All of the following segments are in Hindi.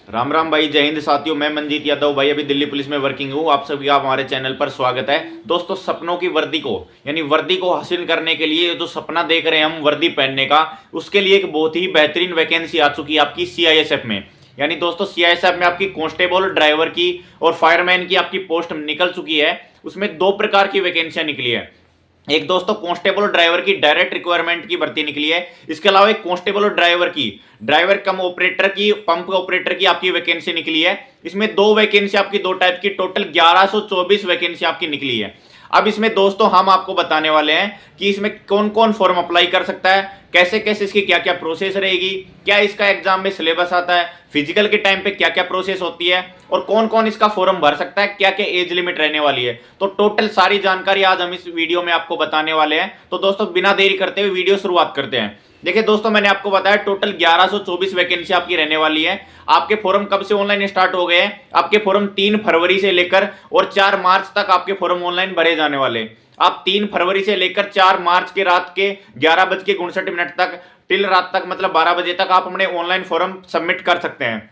राम राम भाई, जय हिंद साथियों। मैं मंजीत यादव भाई अभी दिल्ली पुलिस में वर्किंग हूँ। आप सभी का हमारे चैनल पर स्वागत है। दोस्तों, सपनों की वर्दी को यानी वर्दी को हासिल करने के लिए जो सपना देख रहे हैं हम वर्दी पहनने का, उसके लिए एक बहुत ही बेहतरीन वैकेंसी आ चुकी है आपकी सीआईएसएफ में। यानी दोस्तों, सीआईएसएफ में आपकी कांस्टेबल, ड्राइवर की और फायरमैन की आपकी पोस्ट निकल चुकी है। उसमें दो प्रकार की वैकेंसियां निकली है। एक दोस्तों कांस्टेबल और ड्राइवर की डायरेक्ट रिक्वायरमेंट की भर्ती निकली है। इसके अलावा एक कांस्टेबल और ड्राइवर की, ड्राइवर कम ऑपरेटर की, पंप ऑपरेटर की आपकी वैकेंसी निकली है। इसमें दो वैकेंसी आपकी, दो टाइप की, टोटल 1124 वैकेंसी आपकी निकली है। अब इसमें दोस्तों हम आपको बताने वाले हैं कि इसमें कौन कौन फॉर्म अप्लाई कर सकता है, कैसे कैसे इसकी क्या क्या प्रोसेस रहेगी, क्या इसका एग्जाम में सिलेबस आता है, फिजिकल के टाइम पे क्या क्या प्रोसेस होती है और कौन कौन इसका फॉर्म भर सकता है, क्या क्या एज लिमिट रहने वाली है। तो टोटल सारी जानकारी आज हम इस वीडियो में आपको बताने वाले हैं। तो दोस्तों, बिना देरी करते हुए वीडियो शुरुआत करते हैं। देखिए दोस्तों, मैंने आपको बताया टोटल 1124 वैकेंसी आपकी रहने वाली है। आपके फॉर्म कब से ऑनलाइन स्टार्ट हो गए हैं? आपके फॉर्म 3 फरवरी से लेकर और 4 मार्च तक आपके फॉर्म ऑनलाइन भरे जाने वाले। आप 3 फरवरी से लेकर 4 मार्च के रात के 11:59 तक टिल रात तक, मतलब 12 बजे तक आप अपने ऑनलाइन फॉर्म सबमिट कर सकते हैं,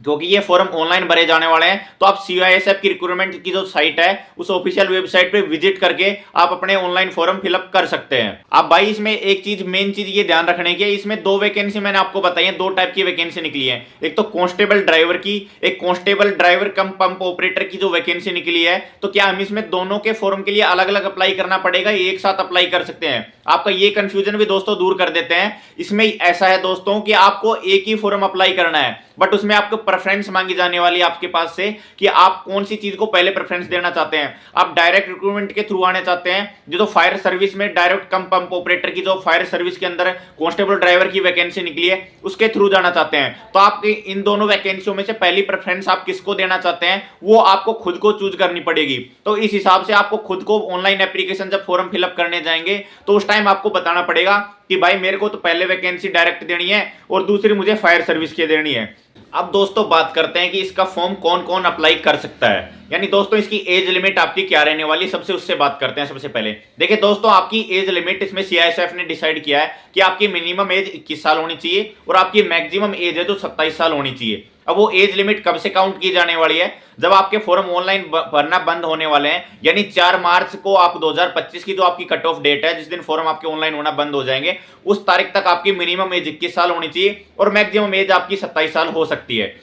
क्योंकि ये फॉर्म ऑनलाइन भरे जाने वाले हैं। तो आप सीआईएसएफ की रिक्रूटमेंट की जो साइट है, उस ऑफिशियल वेबसाइट पे विजिट करके आप अपने ऑनलाइन फॉर्म फिलअप कर सकते हैं। अब भाई इसमें एक चीज, मेन चीज ये ध्यान रखने की है, इसमें दो वैकेंसी मैंने आपको बताई है, दो टाइप की वैकेंसी निकली है। एक तो कांस्टेबल ड्राइवर की, एक कांस्टेबल ड्राइवर कम पंप ऑपरेटर की जो वैकेंसी निकली है। तो क्या हम इसमें दोनों के फॉर्म के लिए अलग अलग अप्लाई करना पड़ेगा, एक साथ अप्लाई कर सकते हैं? आपका ये कंफ्यूजन भी दोस्तों दूर कर देते हैं। इसमें ऐसा है दोस्तों कि आपको एक ही फॉर्म अप्लाई करना है, बट उसमें आपको प्रेफरेंस मांगी जाने वाली है आपके पास से कि आप कौन सी चीज को पहले प्रेफरेंस देना चाहते हैं। आप डायरेक्ट रिक्रूटमेंट के थ्रू आने चाहते हैं, जो फायर सर्विस में डायरेक्ट कम पंप ऑपरेटर की, जो फायर सर्विस के अंदर कांस्टेबल ड्राइवर की वैकेंसी निकली है, उसके थ्रू जाना चाहते हैं। तो आपकी इन दोनों वैकेंसियों में से पहली प्रेफरेंस आप किसको देना चाहते हैं, वो आपको खुद को चूज करनी पड़ेगी। तो इस हिसाब से आपको खुद को ऑनलाइन एप्लीकेशन जब फॉर्म फिलअप करने जाएंगे, तो उस टाइम आपको बताना पड़ेगा कि भाई मेरे को तो पहले वैकेंसी डायरेक्ट देनी है और दूसरी मुझे फायर सर्विस की देनी है। अब दोस्तों बात करते हैं कि इसका फॉर्म कौन कौन अप्लाई कर सकता है। यानी दोस्तों, इसकी एज लिमिट आपकी क्या रहने वाली, सबसे उससे बात करते हैं। सबसे पहले देखिए दोस्तों, आपकी एज लिमिट इसमें सीआईएसएफ ने डिसाइड किया है कि आपकी मिनिमम एज 21 साल होनी चाहिए और आपकी मैक्सिमम एज है जो 27 साल होनी चाहिए। अब वो एज लिमिट कब से काउंट की जाने वाली है? जब आपके फॉर्म ऑनलाइन भरना बंद होने वाले हैं, यानी 4 मार्च को आप 2025 की जो आपकी कट ऑफ डेट है, जिस दिन फॉर्म आपके ऑनलाइन होना बंद हो जाएंगे, उस तारीख तक आपकी मिनिमम एज 21 साल होनी चाहिए और मैक्सिमम एज आपकी 27 साल हो सकती है।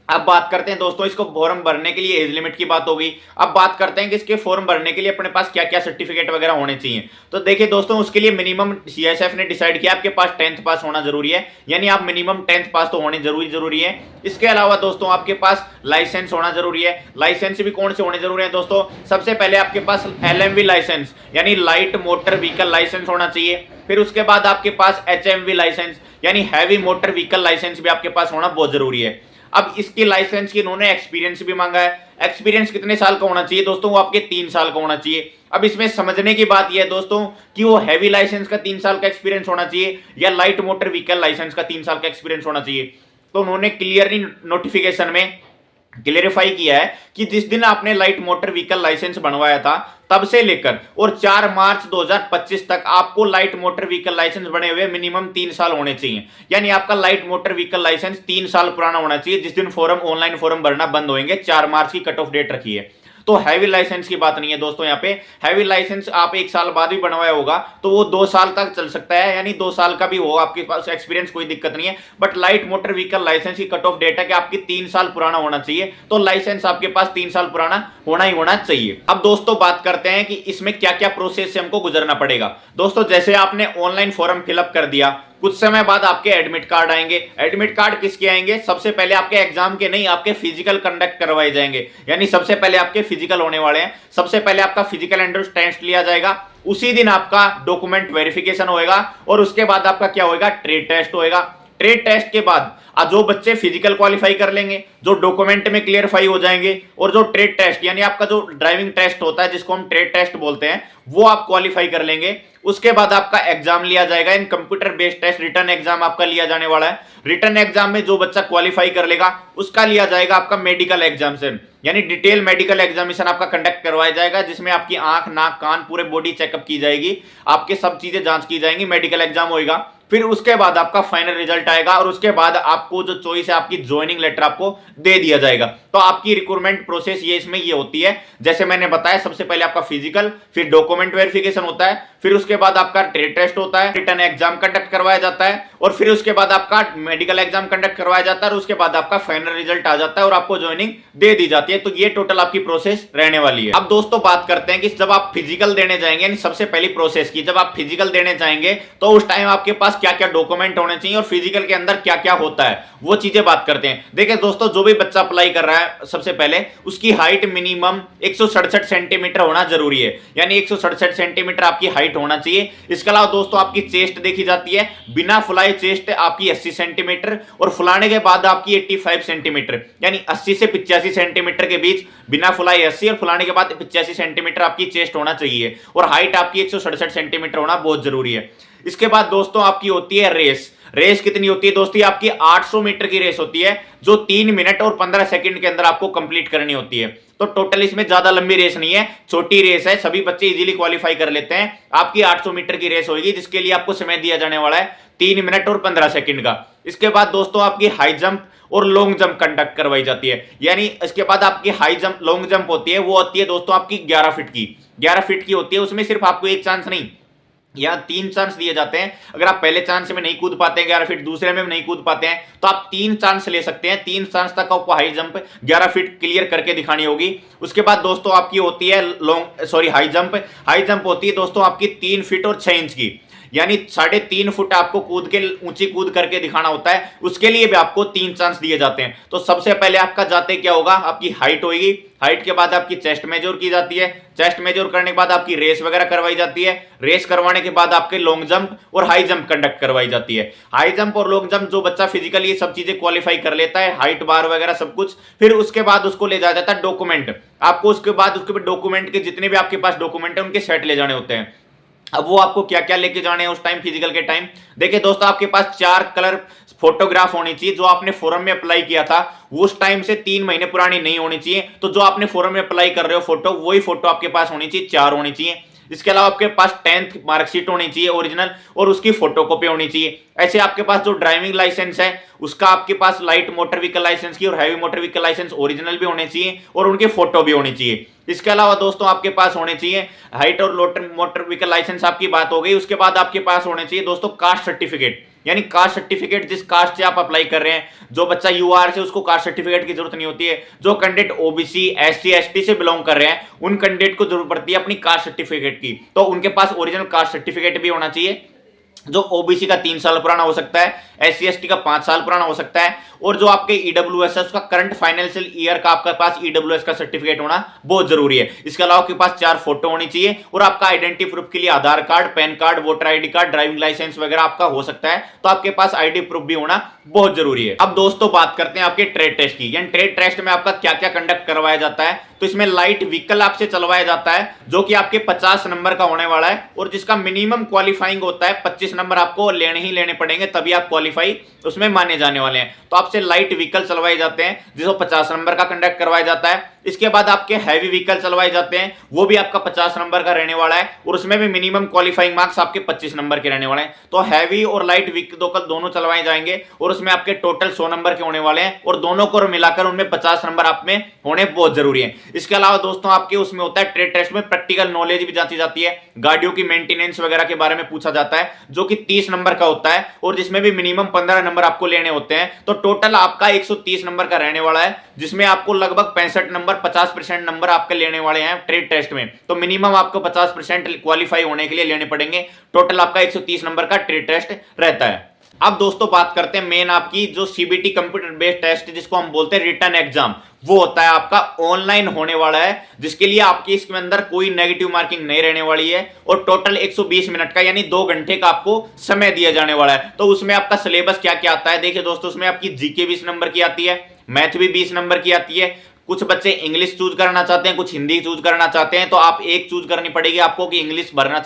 अब बात करते हैं दोस्तों, इसको फॉर्म भरने के लिए एज लिमिट की बात होगी। अब बात करते हैं कि इसके फॉर्म भरने के लिए अपने पास क्या क्या सर्टिफिकेट वगैरह होने चाहिए। तो देखिए दोस्तों, उसके लिए मिनिमम सीआईएसएफ ने डिसाइड किया आपके पास 10th पास होना जरूरी है, यानी आप मिनिमम 10th पास तो होने जरूरी है। इसके अलावा दोस्तों आपके पास लाइसेंस होना जरूरी है। लाइसेंस भी कौन से होने जरूरी है दोस्तों? सबसे पहले आपके पास एलएमवी लाइसेंस यानी लाइट मोटर व्हीकल लाइसेंस होना चाहिए। फिर उसके बाद आपके पास एचएमवी लाइसेंस यानी हैवी मोटर व्हीकल लाइसेंस भी आपके पास होना बहुत जरूरी है। अब इसकी लाइसेंस की इन्होंने एक्सपीरियंस भी मांगा है। एक्सपीरियंस कितने साल का होना चाहिए दोस्तों? वो आपके 3 साल का होना चाहिए। अब इसमें समझने की बात यह है दोस्तों कि वो हैवी लाइसेंस का 3 साल का एक्सपीरियंस होना चाहिए या लाइट मोटर व्हीकल लाइसेंस का 3 साल का एक्सपीरियंस होना चाहिए। तो उन्होंने क्लियरली नोटिफिकेशन में क्लेरिफाई किया है कि जिस दिन आपने लाइट मोटर व्हीकल लाइसेंस बनवाया था, तब से लेकर और 4 मार्च 2025 तक आपको लाइट मोटर व्हीकल लाइसेंस बने हुए मिनिमम 3 साल होने चाहिए। यानी आपका लाइट मोटर व्हीकल लाइसेंस 3 साल पुराना होना चाहिए जिस दिन फॉर्म ऑनलाइन फॉर्म भरना बंद होंगे। 4 मार्च की कट ऑफ डेट रखी है। तो हैवी लाइसेंस की बात नहीं है दोस्तों। यहाँ पे हैवी लाइसेंस आप 1 साल बाद भी बनवाया होगा तो वो 2 साल तक चल सकता है, यानी 2 साल का भी हो आपके पास एक्सपीरियंस, कोई दिक्कत नहीं है। But light motor vehicle licence की कट ऑफ डेट है कि आपकी 3 साल पुराना होना चाहिए। तो लाइसेंस आपके पास 3 साल पुराना होना ही होना चाहिए। अब दोस्तों बात करते हैं कि इसमें क्या क्या प्रोसेस से हमको गुजरना पड़ेगा। दोस्तों, जैसे आपने ऑनलाइन फॉर्म फिलअप कर दिया, कुछ समय बाद आपके एडमिट कार्ड आएंगे। एडमिट कार्ड किसके आएंगे? सबसे पहले आपके एग्जाम के नहीं, आपके फिजिकल कंडक्ट करवाए जाएंगे। यानी सबसे पहले आपके फिजिकल होने वाले हैं। सबसे पहले आपका फिजिकल एंट्रेंस टेस्ट लिया जाएगा, उसी दिन आपका डॉक्यूमेंट वेरिफिकेशन होएगा और उसके बाद आपका क्या होएगा? ट्रेड टेस्ट होएगा। ट्रेड टेस्ट के बाद जो बच्चे फिजिकल क्वालिफाई कर लेंगे, जो डॉक्यूमेंट में क्लियरफाई हो जाएंगे, और जो ट्रेड टेस्ट यानी आपका जो ड्राइविंग टेस्ट होता है जिसको हम ट्रेड टेस्ट बोलते हैं, वो आप क्वालिफाई कर लेंगे। उसके बाद आपका एग्जाम लिया जाएगा। In computer based test written exam आपका लिया जाने वाला है। रिटर्न एग्जाम में जो बच्चा क्वालिफाई कर लेगा उसका लिया जाएगा आपका मेडिकल एग्जामिनेशन, यानी डिटेल मेडिकल एग्जामिनेशन आपका कंडक्ट करवाया जाएगा, जिसमें आपकी आंख, नाक, कान, पूरे बॉडी चेकअप की जाएगी, आपके सब चीजें जांच की जाएंगी, मेडिकल एग्जाम होगा। फिर उसके बाद आपका फाइनल रिजल्ट आएगा और उसके बाद आपको जो चॉइस है आपकी ज्वाइनिंग लेटर आपको दे दिया जाएगा। तो आपकी रिक्रूटमेंट प्रोसेस ये इसमें ये होती है, जैसे मैंने बताया सबसे पहले आपका फिजिकल, फिर डॉक्यूमेंट वेरिफिकेशन होता है, फिर उसके बाद आपका ट्रेड टेस्ट होता है, रिटन एग्जाम कंडक्ट करवाया जाता है और फिर उसके बाद आपका मेडिकल एग्जाम कंडक्ट करवाया जाता है और उसके बाद आपका फाइनल रिजल्ट आ जाता है और आपको ज्वाइनिंग दे दी जाती है। तो ये टोटल आपकी प्रोसेस रहने वाली है। अब दोस्तों बात करते हैं कि जब आप फिजिकल देने जाएंगे, यानी सबसे पहली प्रोसेस की, जब आप फिजिकल देने जाएंगे तो उस टाइम आपके पास क्या क्या डॉक्यूमेंट होने चाहिए और फिजिकल के अंदर क्या क्या होता है वो चीजें बात करते हैं। देखिए दोस्तों, जो भी बच्चा अप्लाई कर रहा है सबसे पहले उसकी हाइट मिनिमम 167 सेंटीमीटर होना जरूरी है, यानी 167 सेंटीमीटर आपकी हाइट होना चाहिए। इसके अलावा दोस्तों आपकी चेस्ट देखी जाती है, बिना फुलाई चेस्ट आपकी 80 सेंटीमीटर और फुलाने के बाद आपकी 85 सेंटीमीटर, यानी 80 से 85 सेंटीमीटर के बीच बिना फुलाई 80 और फुलाने के बाद 85 सेंटीमीटर आपकी चेस्ट होना चाहिए और हाइट आपकी 167 सेंटीमीटर होना बहुत जरूरी है। इसके बाद दोस्तों आपकी होती है रेस। रेस कितनी होती है दोस्तों? आपकी 800 मीटर की रेस होती है जो 3 मिनट और 15 सेकंड के अंदर आपको कंप्लीट करनी होती है। तो टोटल इसमें ज्यादा लंबी रेस नहीं है, छोटी रेस है, सभी बच्चे इजीली क्वालिफाई कर लेते हैं। आपकी 800 मीटर की रेस होगी जिसके लिए आपको समय दिया जाने वाला है 3 मिनट और 15 सेकंड का। इसके बाद दोस्तों आपकी हाई जंप और लॉन्ग जंप कंडक्ट करवाई जाती है, यानी इसके बाद आपकी हाई जंप लॉन्ग जंप होती है, वो होती है दोस्तों आपकी 11 फीट की, 11 फीट की होती है। उसमें सिर्फ आपको एक चांस नहीं, यहाँ 3 चांस दिए जाते हैं। अगर आप पहले चांस में नहीं कूद पाते हैं 11 फीट, दूसरे में नहीं कूद पाते हैं, तो आप 3 चांस ले सकते हैं। 3 चांस तक आपको हाई जंप 11 फीट क्लियर करके दिखानी होगी। उसके बाद दोस्तों आपकी होती है हाई जंप। हाई जंप होती है दोस्तों आपकी 3 फीट और 6 इंच की, यानी 3.5 फुट आपको कूद के ऊंची कूद करके दिखाना होता है। उसके लिए भी आपको 3 चांस दिए जाते हैं। तो सबसे पहले आपका जाते क्या होगा, आपकी हाइट होगी, हाइट के बाद आपकी चेस्ट मेजर की जाती है, चेस्ट मेजर करने के बाद आपकी रेस वगैरह करवाई जाती है, रेस करवाने के बाद आपके लॉन्ग जंप और हाई जंप कंडक्ट करवाई जाती है। हाई जंप और लॉन्ग जंप जो बच्चा फिजिकली ये सब चीजें क्वालिफाई कर लेता है, हाइट बार वगैरह सब कुछ, फिर उसके बाद उसको ले जाया जाता है डॉक्यूमेंट। आपको उसके बाद डॉक्यूमेंट के जितने भी आपके पास डॉक्यूमेंट है उनके सेट ले जाने होते हैं। अब वो आपको क्या क्या लेके जाने हैं उस टाइम फिजिकल के टाइम, देखिए दोस्तों आपके पास 4 कलर फोटोग्राफ होनी चाहिए। जो आपने फोरम में अप्लाई किया था वो उस टाइम से 3 महीने पुरानी नहीं होनी चाहिए। तो जो आपने फोरम में अप्लाई कर रहे हो फोटो, वही फोटो आपके पास होनी चाहिए, 4 होनी चाहिए। इसके अलावा आपके पास 10th मार्कशीट होनी चाहिए ओरिजिनल और उसकी फोटोकॉपी होनी चाहिए। ऐसे आपके पास जो ड्राइविंग लाइसेंस है उसका आपके पास लाइट मोटर व्हीकल लाइसेंस की और heavy motor vehicle licence original भी होने चाहिए और उनकी फोटो भी होनी चाहिए। इसके अलावा दोस्तों आपके पास होने चाहिए हाइट और मोटर व्हीकल लाइसेंस आपकी बात हो गई। उसके बाद आपके पास होने चाहिए दोस्तों कास्ट सर्टिफिकेट, यानी कास्ट सर्टिफिकेट जिस कास्ट से आप अप्लाई कर रहे हैं। जो बच्चा यूआर से उसको कास्ट सर्टिफिकेट की जरूरत नहीं होती है। जो कैंडिडेट ओबीसी एससी एसटी से बिलोंग कर रहे हैं उन कैंडिडेट को जरूरत पड़ती है अपनी कास्ट सर्टिफिकेट की, तो उनके पास ओरिजिनल कास्ट सर्टिफिकेट भी होना चाहिए। जो ओबीसी का 3 साल पुराना हो सकता है, एससी एसटी का 5 साल पुराना हो सकता है और जो आपके ईडब्ल्यूएस है उसका करंट फाइनेंशियल ईयर का आपके पास ईडब्ल्यूएस का सर्टिफिकेट होना बहुत जरूरी है। इसके अलावा आपके पास 4 फोटो होनी चाहिए और आपका आइडेंटिटी प्रूफ के लिए Aadhaar card, PAN card, voter ID card, driving licence वगैरह आपका हो सकता है। तो आपके पास आईडी प्रूफ भी होना बहुत जरूरी है। अब दोस्तों बात करते हैं आपके ट्रेड टेस्ट की, यानी ट्रेड टेस्ट में आपका क्या क्या कंडक्ट करवाया जाता है। तो इसमें लाइट व्हीकल आपसे चलवाया जाता है जो कि आपके 50 नंबर का होने वाला है और जिसका मिनिमम क्वालिफाइंग होता है 25 नंबर आपको लेने ही लेने पड़ेंगे, तभी आप क्वालिफाई उसमें माने जाने वाले हैं। तो आपसे लाइट व्हीकल चलवाए जाते हैं जिसको 50 नंबर का कंडक्ट करवाया जाता है। इसके बाद आपके हैवी व्हीकल चलवाए जाते हैं, वो भी आपका 50 नंबर का रहने वाला है और उसमें भी मिनिमम क्वालिफाइंग मार्क्स आपके 25 नंबर के रहने वाले हैं। तो हैवी और लाइट व्हीकल दोनों चलवाए जाएंगे और उसमें आपके टोटल 100 नंबर के होने वाले हैं और दोनों को मिलाकर उनमें 50 नंबर आप में होने बहुत जरूरी है। इसके अलावा दोस्तों आपके उसमें होता है ट्रेड टेस्ट में प्रैक्टिकल नॉलेज भी जांची जाती है, गाड़ियों की मेंटेनेंस वगैरह के बारे में पूछा जाता है जो कि 30 नंबर का होता है और जिसमें भी मिनिमम 15 नंबर आपको लेने होते हैं। तो टोटल आपका 130 नंबर का रहने वाला है जिसमें आपको लगभग 65 नंबर 50% नंबर आपके लेने वाले हैं ट्रेड टेस्ट में। तो मिनिमम आपको 50% क्वालिफाई होने के लिए लेने पड़ेंगे। टोटल आपका 130 नंबर का ट्रेड टेस्ट रहता है। अब दोस्तों बात करते हैं मेन आपकी जो सीबीटी कंप्यूटर बेस्ड टेस्ट जिसको हम बोलते हैं रिटन एग्जाम, वो होता है आपका ऑनलाइन होने वाला है जिसके लिए आपकी इसके अंदर कोई नेगेटिव मार्किंग नहीं रहने वाली है और टोटल 120 मिनट का यानी 2 घंटे का आपको समय दिया जाने वाला है। तो उसमें आपका सिलेबस क्या क्या आता है देखिए दोस्तों, उसमें आपकी जीके 20 नंबर की आती है, मैथ भी 20 नंबर की आती है। कुछ बच्चे इंग्लिश चूज करना चाहते हैं, कुछ हिंदी चूज करना चाहते हैं, तो आप एक चूज करनी पड़ेगी आपको कि इंग्लिश करना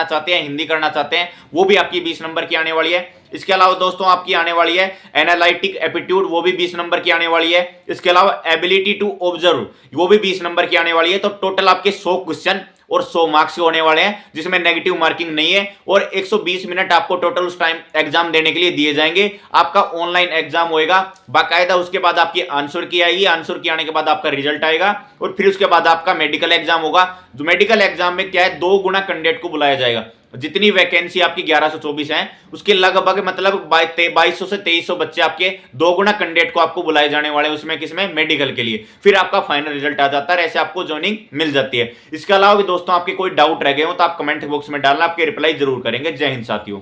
चाहते हैं, हिंदी करना चाहते हैं, वो भी आपकी 20 नंबर की आने वाली है। इसके अलावा दोस्तों आपकी आने वाली है एनालिटिक एप्टीट्यूड, वो भी 20 नंबर की आने वाली है। इसके अलावा एबिलिटी टू ऑब्जर्व वो भी 20 नंबर की आने वाली है। तो टोटल आपके 100 क्वेश्चन और 100 मार्क्स के होने वाले हैं, जिसमें नेगेटिव मार्किंग नहीं है, और 120 मिनट आपको टोटल उस टाइम एग्जाम देने के लिए दिए जाएंगे। आपका ऑनलाइन एग्जाम होएगा बाकायदा, उसके बाद आपकी आंसर की आएगी, आंसर की आने के बाद आपका रिजल्ट आएगा, और फिर उसके बाद आपका मेडिकल एग्जाम होगा। जो मेडिकल एग्जाम में क्या है, 2 गुना कैंडिडेट को बुलाया जाएगा। जितनी वैकेंसी आपकी 1124 है, उसके लगभग मतलब 2200 से 2300 बच्चे आपके 2 गुना कैंडिडेट को आपको बुलाए जाने वाले हैं, उसमें किसमें, मेडिकल के लिए। फिर आपका फाइनल रिजल्ट आ जाता है, ऐसे आपको ज्वाइनिंग मिल जाती है। इसके अलावा भी दोस्तों आपके कोई डाउट रह गए हो तो आप कमेंट बॉक्स में डालना, आपके रिप्लाई जरूर करेंगे। जय हिंद साथियों।